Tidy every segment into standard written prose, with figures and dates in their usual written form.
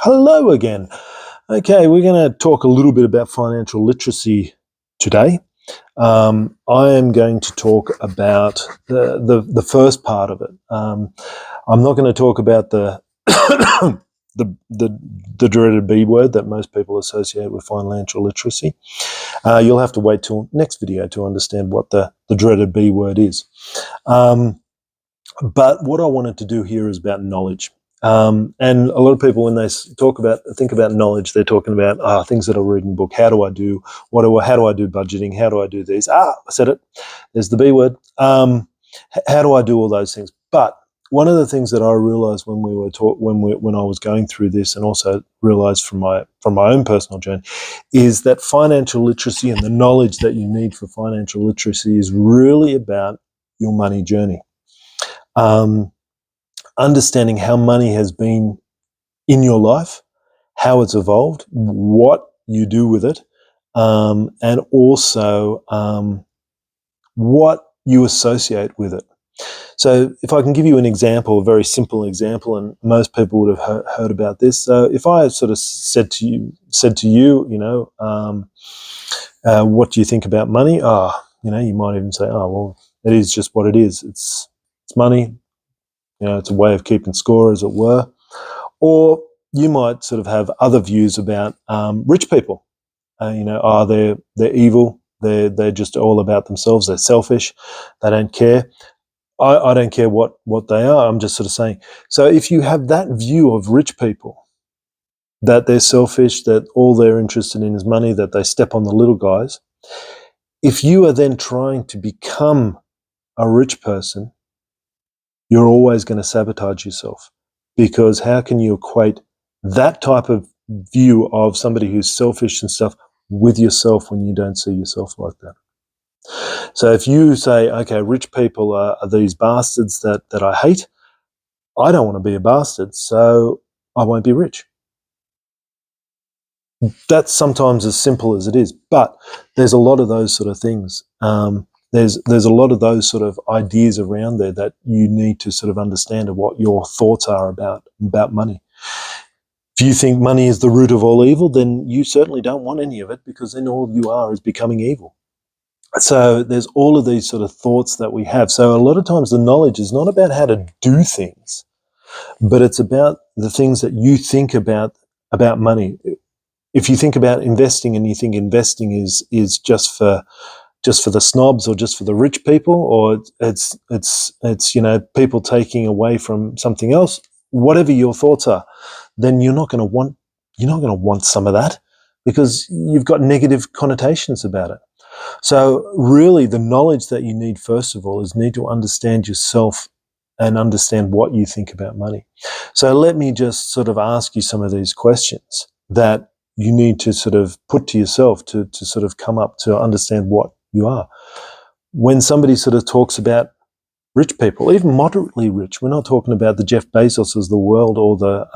Hello again. Okay, we're going to talk a little bit about financial literacy today. I am going to talk about the first part of it. I'm not going to talk about the the dreaded B word that most people associate with financial literacy. You'll have to wait till next video to understand what the dreaded B word is. But what I wanted to do here is about knowledge. And a lot of people, when they think about knowledge, they're talking about things that I read in a book. How do I do budgeting? How do I do these? I said it. There's the B word. How do I do all those things? But one of the things that I realized when when I was going through this, and also realized from my own personal journey, is that financial literacy and the knowledge that you need for financial literacy is really about your money journey. Understanding how money has been in your life, how it's evolved, what you do with it, and also what you associate with it. So if I can give you an example, a very simple example, and most people would have heard about this. So if I sort of said to you, what do you think about money? You might even say, well, it is just what it is. It's money. It's a way of keeping score, as it were. Or you might sort of have other views about rich people. They're evil. They're just all about themselves. They're selfish. They don't care. I don't care what they are. I'm just sort of saying. So if you have that view of rich people, that they're selfish, that all they're interested in is money, that they step on the little guys, if you are then trying to become a rich person, you're always going to sabotage yourself, because how can you equate that type of view of somebody who's selfish and stuff with yourself when you don't see yourself like that? So if you say, okay, rich people are these bastards that I hate, I don't want to be a bastard, so I won't be rich. That's sometimes as simple as it is, but there's a lot of those sort of things. There's a lot of those sort of ideas around there that you need to sort of understand of what your thoughts are about money. If you think money is the root of all evil, then you certainly don't want any of it, because then all you are is becoming evil. So there's all of these sort of thoughts that we have. So a lot of times the knowledge is not about how to do things, but it's about the things that you think about money. If you think about investing and you think investing is just for the snobs, or just for the rich people, or it's people taking away from something else, whatever your thoughts are, then you're not going to want some of that, because you've got negative connotations about it. So really the knowledge that you need, first of all, is need to understand yourself and understand what you think about money. So let me just sort of ask you some of these questions that you need to sort of put to yourself to sort of come up to understand what you are. When somebody sort of talks about rich people, even moderately rich, we're not talking about the Jeff Bezos of the world, or the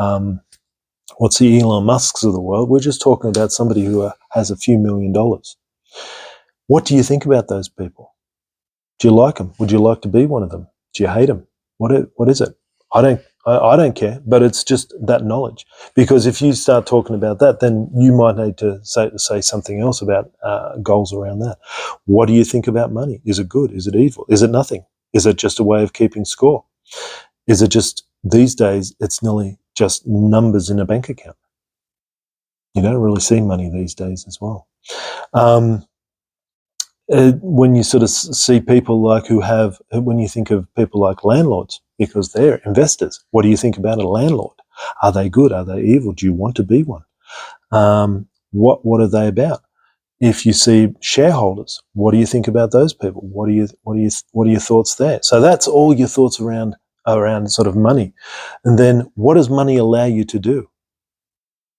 Elon Musks of the world. We're just talking about somebody who has a few $1 million. What do you think about those people? Do you like them? Would you like to be one of them? Do you hate them? What is it? I don't care, but it's just that knowledge. Because if you start talking about that, then you might need to say something else about goals around that. What do you think about money? Is it good? Is it evil? Is it nothing? Is it just a way of keeping score? Is it just, these days, it's nearly just numbers in a bank account? You don't really see money these days as well. When you sort of see people when you think of people like landlords, because they're investors, what do you think about a landlord? Are they good? Are they evil? Do you want to be one? What are they about? If you see shareholders, what do you think about those people? What are your thoughts there? So that's all your thoughts around sort of money. And then what does money allow you to do?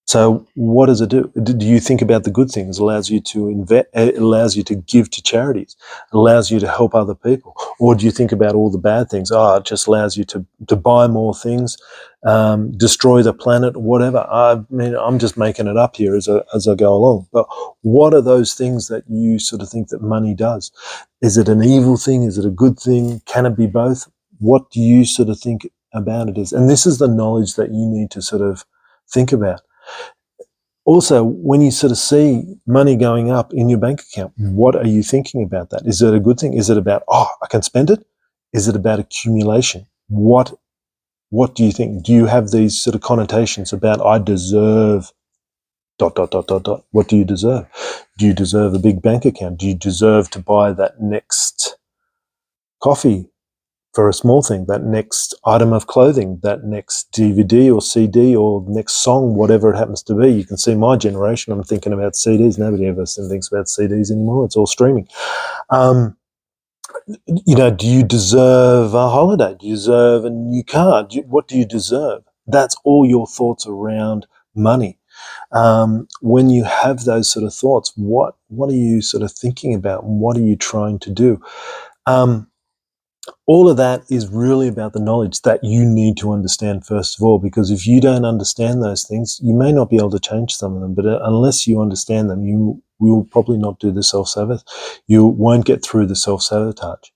So what does it do? Do you think about the good things? It allows you to invest. It allows you to give to charities. It allows you to help other people. Or do you think about all the bad things? It just allows you to buy more things, destroy the planet, whatever. I mean, I'm just making it up here as I go along. But what are those things that you sort of think that money does? Is it an evil thing? Is it a good thing? Can it be both? What do you sort of think about it is? And this is the knowledge that you need to sort of think about. Also, when you sort of see money going up in your bank account, what are you thinking about that? Is it a good thing? Is it about, oh, I can spend it? Is it about accumulation? What do you think? Do you have these sort of connotations about I deserve ... What do you deserve? Do you deserve a big bank account? Do you deserve to buy that next coffee for a small thing, that next item of clothing, that next DVD or CD or next song, whatever it happens to be? You can see my generation, I'm thinking about CDs. Nobody ever thinks about CDs anymore. It's all streaming. Do you deserve a holiday? Do you deserve a new car? What do you deserve? That's all your thoughts around money. When you have those sort of thoughts, what are you sort of thinking about? What are you trying to do? All of that is really about the knowledge that you need to understand first of all, because if you don't understand those things, you may not be able to change some of them, but unless you understand them, you will probably not do the self-sabotage. You won't get through the self-sabotage.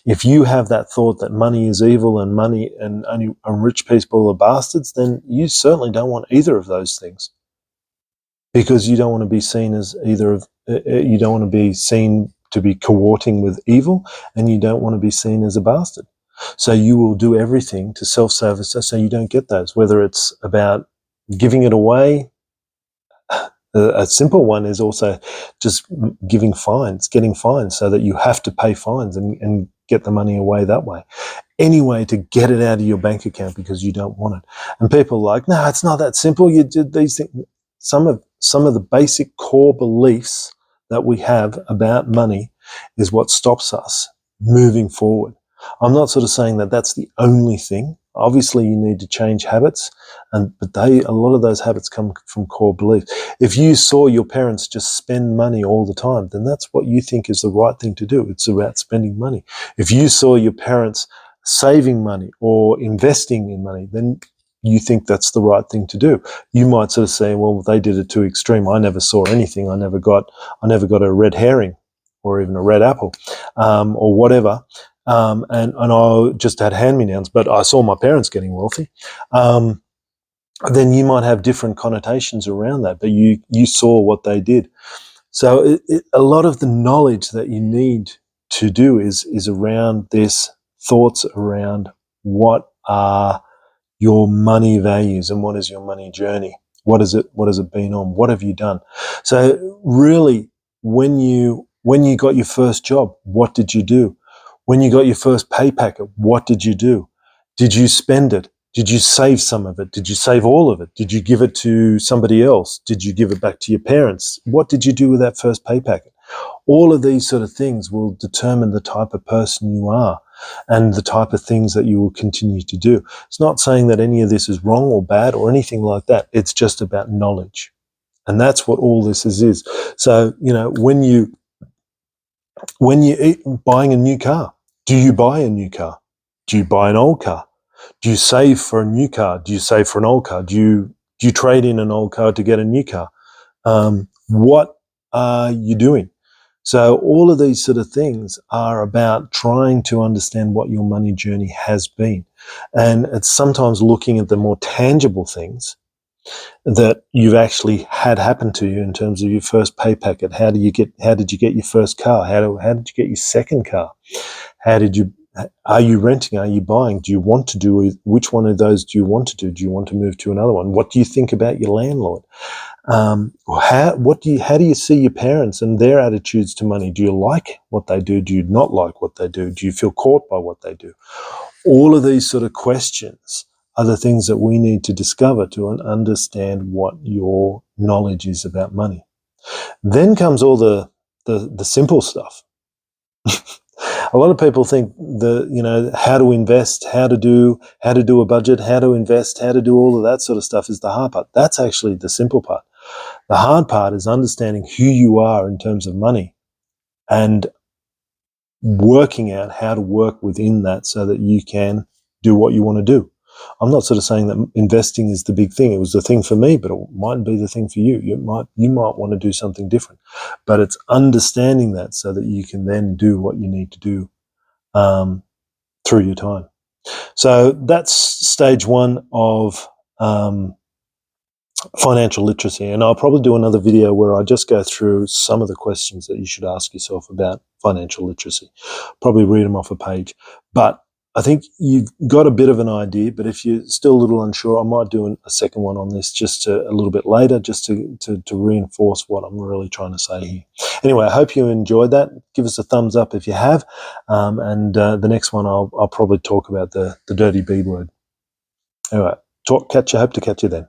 If you have that thought that money is evil and money and only rich people are bastards, then you certainly don't want either of those things, because you don't want to be seen as either of, you don't want to be seen to be cohorting with evil, and you don't want to be seen as a bastard. So you will do everything to self-sabotage so you don't get those, whether it's about giving it away. A simple one is also just getting fines so that you have to pay fines and get the money away that way. Any way to get it out of your bank account because you don't want it. And people are like, no, it's not that simple. You did these things. Some of the basic core beliefs that we have about money is what stops us moving forward. I'm not sort of saying that that's the only thing. Obviously, you need to change habits, but a lot of those habits come from core beliefs. If you saw your parents just spend money all the time, then that's what you think is the right thing to do. It's about spending money. If you saw your parents saving money or investing in money, then you think that's the right thing to do. You might sort of say, well, they did it too extreme. I never saw anything. I never got a red herring or even a red apple, or whatever. And I just had hand-me-downs, but I saw my parents getting wealthy. Then you might have different connotations around that, but you saw what they did. So a lot of the knowledge that you need to do is around this, thoughts around what are your money values and what is your money journey. What has it been on? What have you done? So really, when you got your first job, what did you do? When you got your first pay packet, what did you do? Did you spend it? Did you save some of it? Did you save all of it? Did you give it to somebody else? Did you give it back to your parents? What did you do with that first pay packet? All of these sort of things will determine the type of person you are and the type of things that you will continue to do. It's not saying that any of this is wrong or bad or anything like that. It's just about knowledge. And that's what all this is. So, when you buying a new car, do you buy a new car? Do you buy an old car? Do you save for a new car? Do you save for an old car? Do you trade in an old car to get a new car? What are you doing? So all of these sort of things are about trying to understand what your money journey has been. And it's sometimes looking at the more tangible things that you've actually had happen to you in terms of your first pay packet. How did you get your first car? How did you get your second car? Are you renting? Are you buying? Do you want to do, which one of those do you want to do? Do you want to move to another one? What do you think about your landlord? How do you see your parents and their attitudes to money? Do you like what they do? Do you not like what they do? Do you feel caught by what they do? All of these sort of questions are the things that we need to discover to understand what your knowledge is about money. Then comes all the simple stuff. A lot of people think how to invest, how to do a budget, how to invest, how to do all of that sort of stuff is the hard part. That's actually the simple part. The hard part is understanding who you are in terms of money and working out how to work within that so that you can do what you want to do. I'm not sort of saying that investing is the big thing. It was the thing for me, but it mightn't be the thing for you. You might want to do something different. But it's understanding that so that you can then do what you need to do through your time. So that's stage one of financial literacy. And I'll probably do another video where I just go through some of the questions that you should ask yourself about financial literacy. Probably read them off a page. But I think you've got a bit of an idea, but if you're still a little unsure, I might do a second one on this just a little bit later, just to reinforce what I'm really trying to say here. Anyway, I hope you enjoyed that. Give us a thumbs up if you have. And the next one, I'll probably talk about the dirty B word. All right. Hope to catch you then.